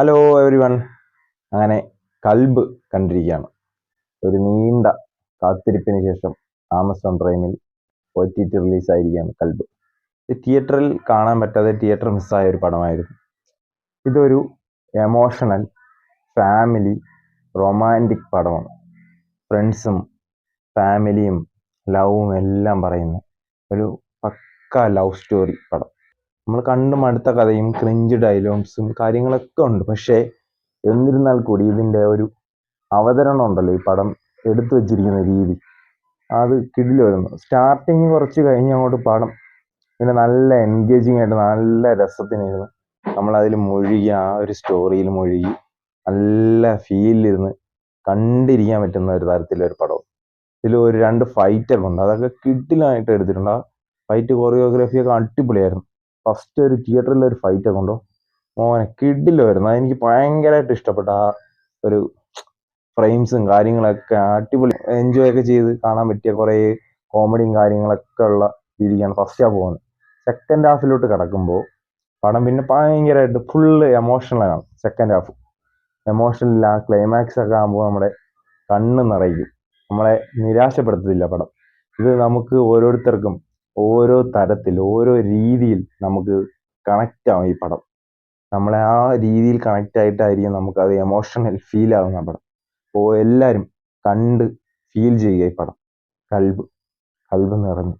Hello every one. അങ്ങനെ കൽബ് കണ്ടിരിക്കുകയാണ്. ഒരു നീണ്ട കാത്തിരിപ്പിന് ശേഷം ആമസോൺ പ്രൈമിൽ OTT റിലീസായിരിക്കുകയാണ് കൽബ്. ഇത് തിയേറ്ററിൽ കാണാൻ പറ്റാതെ തിയേറ്റർ മിസ്സായ ഒരു പടമായിരുന്നു. ഇതൊരു എമോഷണൽ ഫാമിലി റൊമാൻറ്റിക് പടമാണ്. ഫ്രണ്ട്സും ഫാമിലിയും ലവും എല്ലാം പറയുന്ന ഒരു പക്ക ലവ് സ്റ്റോറി പടം. നമ്മൾ കണ്ടു മടുത്ത കഥയും ക്രിഞ്ച് ഡയലോഗ്സും കാര്യങ്ങളൊക്കെ ഉണ്ട്. പക്ഷേ എന്നിരുന്നാൽ കൂടി ഇതിൻ്റെ ഒരു അവതരണം ഉണ്ടല്ലോ, ഈ പടം എടുത്തു വച്ചിരിക്കുന്ന രീതി, അത് കിടിലമായിരുന്നു. സ്റ്റാർട്ടിങ് കുറച്ച് കഴിഞ്ഞ് അങ്ങോട്ട് പടം പിന്നെ നല്ല എൻഗേജിങ് ആയിട്ട് നല്ല രസത്തിനിരുന്ന് നമ്മളതിൽ മുഴുകി, ആ ഒരു സ്റ്റോറിയിൽ മുഴുകി നല്ല ഫീലിരുന്ന് കണ്ടിരിക്കാൻ പറ്റുന്ന ഒരു തരത്തിലൊരു പടം. ഇതിൽ ഒരു 2 ഫൈറ്റൊക്കെ ഉണ്ട്, അതൊക്കെ കിടിലമായിട്ട് എടുത്തിട്ടുണ്ട്. ആ ഫൈറ്റ് കൊറിയോഗ്രാഫിയൊക്കെ അടിപൊളിയായിരുന്നു. ഫസ്റ്റ് ഒരു തിയേറ്ററിൽ ഒരു ഫൈറ്റൊക്കെ ഉണ്ടോ മോനെ, കിടിലമായിരുന്നു. അതെനിക്ക് ഭയങ്കരമായിട്ട് ഇഷ്ടപ്പെട്ട ആ ഒരു ഫ്രെയിംസും കാര്യങ്ങളൊക്കെ അടിപൊളി, എൻജോയ് ഒക്കെ ചെയ്ത് കാണാൻ പറ്റിയ കുറേ കോമഡിയും കാര്യങ്ങളൊക്കെ ഉള്ള രീതിക്കാണ് ഫസ്റ്റ് ഹാഫ് പോകുന്നത്. സെക്കൻഡ് ഹാഫിലോട്ട് കിടക്കുമ്പോൾ പടം പിന്നെ ഭയങ്കരമായിട്ട് ഫുള്ള് എമോഷണലാണ്. സെക്കൻഡ് ഹാഫ് എമോഷണൽ, ആ ക്ലൈമാക്സ് ഒക്കെ ആകുമ്പോൾ നമ്മുടെ കണ്ണ് നിറയും, നമ്മളെ നിരാശപ്പെടുത്തത്തില്ല പടം. ഇത് നമുക്ക് ഓരോരുത്തർക്കും ഓരോ തരത്തിൽ ഓരോ രീതിയിൽ നമുക്ക് കണക്റ്റ് ആവും ഈ പടം. നമ്മളെ ആ രീതിയിൽ കണക്റ്റ് ആയിട്ടായിരിക്കും നമുക്കത് എമോഷണൽ ഫീൽ ആവുന്ന പടം. അപ്പോൾ എല്ലാവരും കണ്ട് ഫീൽ ചെയ്യുക ഈ പടം. കൽബ് കൽബ് നിറഞ്ഞു.